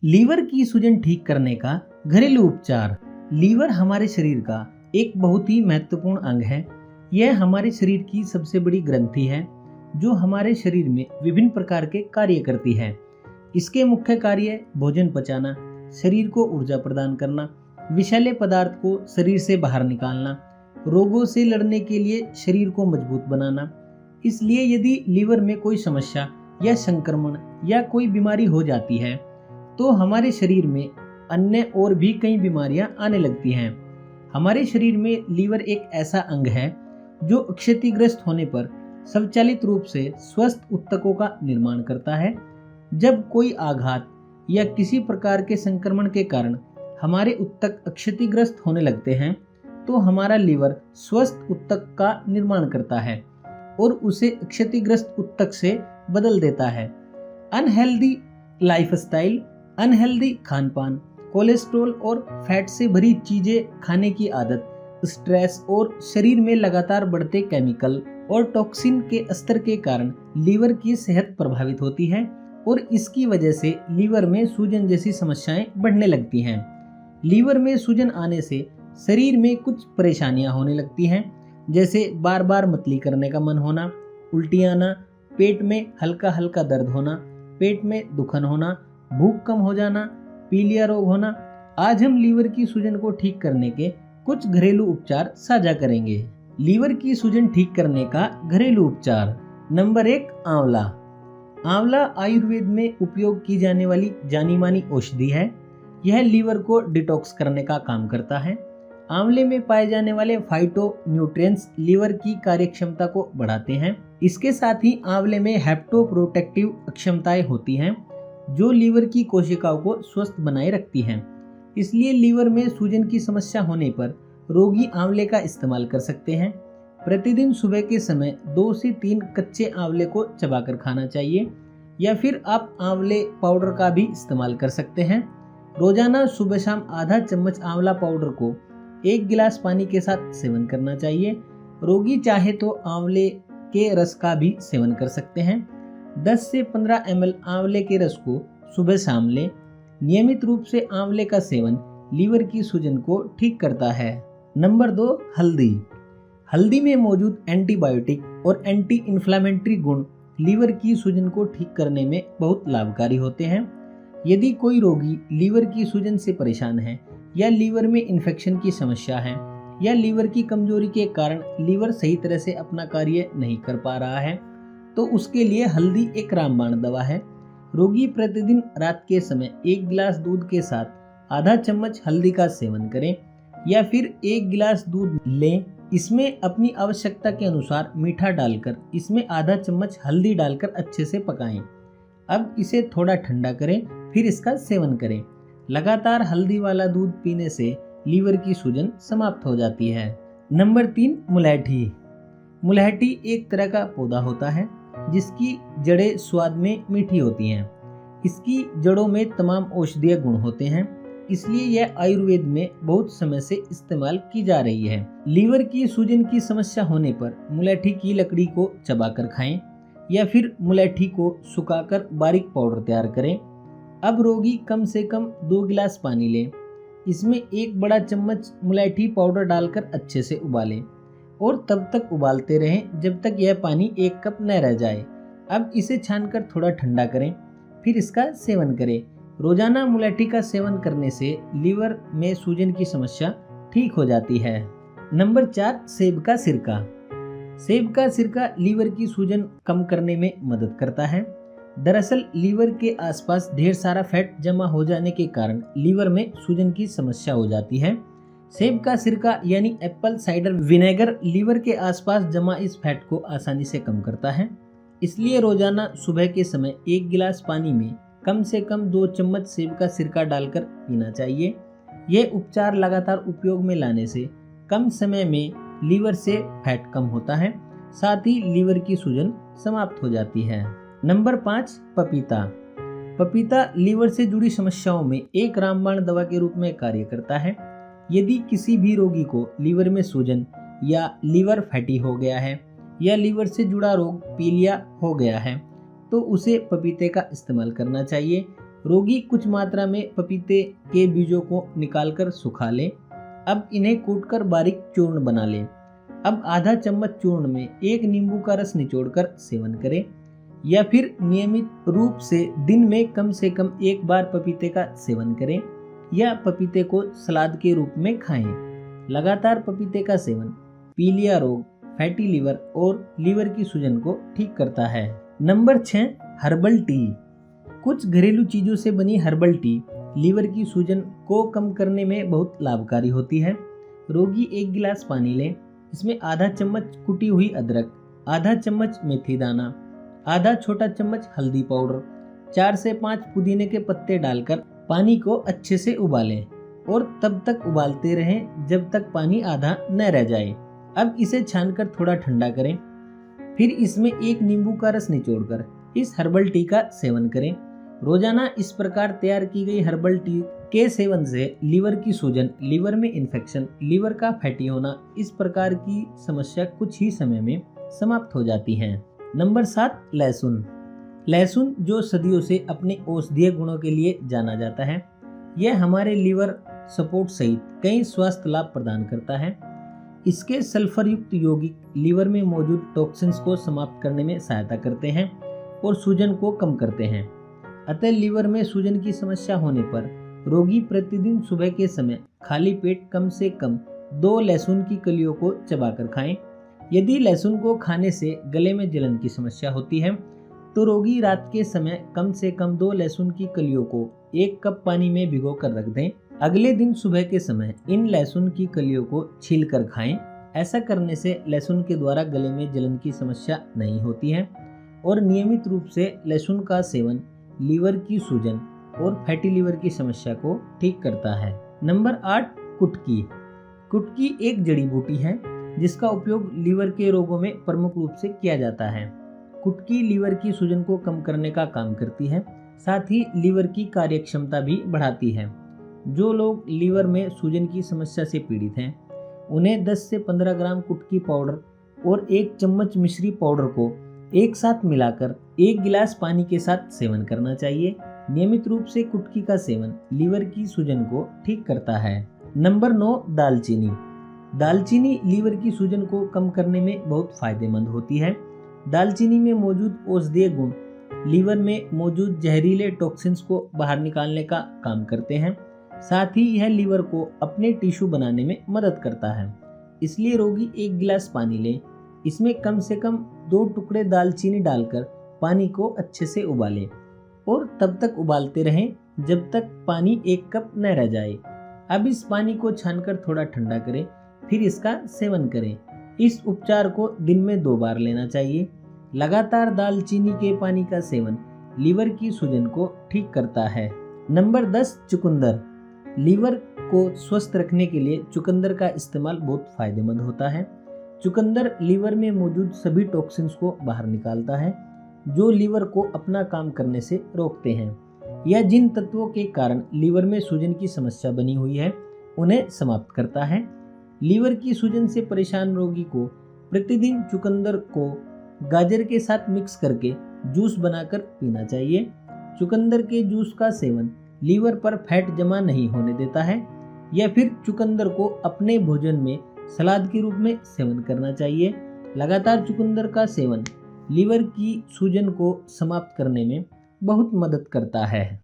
Liver की सूजन ठीक करने का घरेलू उपचार। लीवर हमारे शरीर का एक बहुत ही महत्वपूर्ण अंग है। यह हमारे शरीर की सबसे बड़ी ग्रंथि है जो हमारे शरीर में विभिन्न प्रकार के कार्य करती है। इसके मुख्य कार्य भोजन पचाना, शरीर को ऊर्जा प्रदान करना, विषैले पदार्थ को शरीर से बाहर निकालना, रोगों से लड़ने के लिए शरीर को मजबूत बनाना। इसलिए यदि लीवर में कोई समस्या या संक्रमण या कोई बीमारी हो जाती है तो हमारे शरीर में अन्य और भी कई बीमारियां आने लगती हैं। हमारे शरीर में लीवर एक ऐसा अंग है जो क्षतिग्रस्त होने पर स्वचालित रूप से स्वस्थ ऊतकों का निर्माण करता है। जब कोई आघात या किसी प्रकार के संक्रमण के कारण हमारे ऊतक क्षतिग्रस्त होने लगते हैं तो हमारा लीवर स्वस्थ ऊतक का निर्माण करता है और उसे क्षतिग्रस्त ऊतक से बदल देता है। अनहेल्दी लाइफस्टाइल, अनहेल्दी खानपान, कोलेस्ट्रॉल और फैट से भरी चीजें खाने की आदत, स्ट्रेस और शरीर में लगातार बढ़ते केमिकल और टॉक्सिन के स्तर के कारण लीवर की सेहत प्रभावित होती है और इसकी वजह से लीवर में सूजन जैसी समस्याएं बढ़ने लगती हैं। लीवर में सूजन आने से शरीर में कुछ परेशानियां होने लगती हैं, जैसे बार बार मतली करने का मन होना, उल्टी आना, पेट में हल्का हल्का दर्द होना, पेट में दुखन होना, भूख कम हो जाना, पीलिया रोग होना। आज हम लीवर की सूजन को ठीक करने के कुछ घरेलू उपचार साझा करेंगे। लीवर की सूजन ठीक करने का घरेलू उपचार। नंबर 1, आंवला। आंवला आयुर्वेद में उपयोग की जाने वाली जानी मानी औषधि है। यह लीवर को डिटॉक्स करने का काम करता है। आंवले में पाए जाने वाले फाइटो न्यूट्रिएंट्स लीवर की कार्यक्षमता को बढ़ाते हैं। इसके साथ ही आंवले में हेप्टोप्रोटेक्टिव क्षमताएं होती हैं जो लीवर की कोशिकाओं को स्वस्थ बनाए रखती हैं। इसलिए लीवर में सूजन की समस्या होने पर रोगी आंवले का इस्तेमाल कर सकते हैं। प्रतिदिन सुबह के समय 2 से 3 कच्चे आंवले को चबाकर खाना चाहिए या फिर आप आंवले पाउडर का भी इस्तेमाल कर सकते हैं। रोजाना सुबह शाम आधा चम्मच आंवला पाउडर को 1 गिलास पानी के साथ सेवन करना चाहिए। रोगी चाहे तो आंवले के रस का भी सेवन कर सकते हैं। 10 से 15 ml आंवले के रस को सुबह शाम लें। नियमित रूप से आंवले का सेवन लीवर की सूजन को ठीक करता है। नंबर 2, हल्दी। हल्दी में मौजूद एंटीबायोटिक और एंटी इन्फ्लेमेटरी गुण लीवर की सूजन को ठीक करने में बहुत लाभकारी होते हैं। यदि कोई रोगी लीवर की सूजन से परेशान है या लीवर में इन्फेक्शन की समस्या है या लीवर की कमजोरी के कारण लीवर सही तरह से अपना कार्य नहीं कर पा रहा है तो उसके लिए हल्दी एक रामबाण दवा है। रोगी प्रतिदिन रात के समय 1 गिलास दूध के साथ आधा चम्मच हल्दी का सेवन करें या फिर 1 गिलास दूध लें। इसमें अपनी आवश्यकता के अनुसार मीठा डालकर इसमें आधा चम्मच हल्दी डालकर अच्छे से पकाएं। अब इसे थोड़ा ठंडा करें फिर इसका सेवन करें। लगातार हल्दी वाला दूध पीने से लीवर की सूजन समाप्त हो जाती है। नंबर 3, मुलैठी। मुलैठी एक तरह का पौधा होता है जिसकी जड़ें स्वाद में मीठी होती हैं। इसकी जड़ों में तमाम औषधीय गुण होते हैं, इसलिए यह आयुर्वेद में बहुत समय से इस्तेमाल की जा रही है। लीवर की सूजन की समस्या होने पर मुलैठी की लकड़ी को चबाकर खाएं या फिर मुलैठी को सुखाकर बारीक पाउडर तैयार करें। अब रोगी कम से कम 2 गिलास पानी लें। इसमें 1 बड़ा चम्मच मुलैठी पाउडर डालकर अच्छे से उबालें और तब तक उबालते रहें जब तक यह पानी 1 कप न रह जाए। अब इसे छानकर थोड़ा ठंडा करें फिर इसका सेवन करें। रोजाना मुलैठी का सेवन करने से लीवर में सूजन की समस्या ठीक हो जाती है। नंबर 4, सेब का सिरका। सेब का सिरका लीवर की सूजन कम करने में मदद करता है। दरअसल लीवर के आसपास ढेर सारा फैट जमा हो जाने के कारण लीवर में सूजन की समस्या हो जाती है। सेब का सिरका यानी एप्पल साइडर विनेगर लीवर के आसपास जमा इस फैट को आसानी से कम करता है। इसलिए रोजाना सुबह के समय 1 गिलास पानी में कम से कम 2 चम्मच सेब का सिरका डालकर पीना चाहिए। यह उपचार लगातार उपयोग में लाने से कम समय में लीवर से फैट कम होता है, साथ ही लीवर की सूजन समाप्त हो जाती है। नंबर 5, पपीता। पपीता लीवर से जुड़ी समस्याओं में एक रामबाण दवा के रूप में कार्य करता है। यदि किसी भी रोगी को लीवर में सूजन या लीवर फैटी हो गया है या लीवर से जुड़ा रोग पीलिया हो गया है तो उसे पपीते का इस्तेमाल करना चाहिए। रोगी कुछ मात्रा में पपीते के बीजों को निकालकर सुखा ले। अब इन्हें कूटकर बारीक चूर्ण बना ले। अब आधा चम्मच चूर्ण में 1 नींबू का रस निचोड़कर सेवन करें, या फिर नियमित रूप से दिन में कम से कम 1 बार पपीते का सेवन करें या पपीते को सलाद के रूप में खाएं। लगातार पपीते का सेवन पीलिया रोग, फैटी लीवर और लीवर की सूजन को ठीक करता है। Number 6, herbal tea. कुछ घरेलू चीजों से बनी हर्बल टी लीवर की सूजन को कम करने में बहुत लाभकारी होती है। रोगी 1 गिलास पानी लें, इसमें आधा चम्मच कुटी हुई अदरक, आधा चम्मच मेथी दाना, आधा छोटा चम्मच हल्दी पाउडर, 4 से 5 पुदीने के पत्ते डालकर पानी को अच्छे से उबालें और तब तक उबालते रहें जब तक पानी आधा न रह जाए। अब इसे छानकर थोड़ा ठंडा करें, फिर इसमें 1 नींबू का रस निचोड़कर इस हर्बल टी का सेवन करें। रोजाना इस प्रकार तैयार की गई हर्बल टी के सेवन से लीवर की सूजन, लीवर में इन्फेक्शन, लीवर का फैटी होना, इस प्रकार की समस्या कुछ ही समय में समाप्त हो जाती है। नंबर 7, लहसुन। लहसुन जो सदियों से अपने औषधीय गुणों के लिए जाना जाता है, यह हमारे लीवर सपोर्ट सहित कई स्वास्थ्य लाभ प्रदान करता है। इसके सल्फर युक्त यौगिक लीवर में मौजूद टॉक्सिन्स को समाप्त करने में सहायता करते हैं और सूजन को कम करते हैं। अतः लीवर में सूजन की समस्या होने पर रोगी प्रतिदिन सुबह के समय खाली पेट कम से कम 2 लहसुन की कलियों को चबाकर खाएं। यदि लहसुन को खाने से गले में जलन की समस्या होती है तो रोगी रात के समय कम से कम 2 लहसुन की कलियों को 1 कप पानी में भिगो कर रख दें। अगले दिन सुबह के समय इन लहसुन की कलियों को छील कर खाएं। ऐसा करने से लहसुन के द्वारा गले में जलन की समस्या नहीं होती है और नियमित रूप से लहसुन का सेवन लीवर की सूजन और फैटी लीवर की समस्या को ठीक करता है। नंबर 8, कुटकी। कुटकी एक जड़ी बूटी है जिसका उपयोग लीवर के रोगों में प्रमुख रूप से किया जाता है। कुटकी लीवर की सूजन को कम करने का काम करती है, साथ ही लीवर की कार्यक्षमता भी बढ़ाती है। जो लोग लीवर में सूजन की समस्या से पीड़ित हैं, उन्हें 10 से 15 ग्राम कुटकी पाउडर और 1 चम्मच मिश्री पाउडर को एक साथ मिलाकर 1 गिलास पानी के साथ सेवन करना चाहिए। नियमित रूप से कुटकी का सेवन लीवर की सूजन को ठीक करता है। नंबर 9, दालचीनी। दालचीनी लीवर की सूजन को कम करने में बहुत फायदेमंद होती है। दालचीनी में मौजूद औषधीय गुण लीवर में मौजूद जहरीले टॉक्सिन्स को बाहर निकालने का काम करते हैं। साथ ही यह लीवर को अपने टिश्यू बनाने में मदद करता है। इसलिए रोगी 1 गिलास पानी लें, इसमें कम से कम 2 टुकड़े दालचीनी डालकर पानी को अच्छे से उबालें और तब तक उबालते रहें जब तक पानी 1 कप न रह जाए। अब इस पानी को छानकर थोड़ा ठंडा करें, फिर इसका सेवन करें। इस उपचार को दिन में 2 बार लेना चाहिए। लगातार दालचीनी के पानी का सेवन लीवर की सूजन को ठीक करता है। नंबर 10, चुकंदर। लीवर को स्वस्थ रखने के लिए चुकंदर का इस्तेमाल बहुत फायदेमंद होता है। चुकंदर लीवर में मौजूद सभी टॉक्सिन्स को बाहर निकालता है जो लीवर को अपना काम करने से रोकते हैं। यह जिन तत्वों के कारण लीवर में सूजन की समस्या बनी हुई है उन्हें समाप्त करता है। लीवर की सूजन से परेशान रोगी को प्रतिदिन चुकंदर को गाजर के साथ मिक्स करके जूस बनाकर पीना चाहिए। चुकंदर के जूस का सेवन लीवर पर फैट जमा नहीं होने देता है, या फिर चुकंदर को अपने भोजन में सलाद के रूप में सेवन करना चाहिए। लगातार चुकंदर का सेवन लीवर की सूजन को समाप्त करने में बहुत मदद करता है।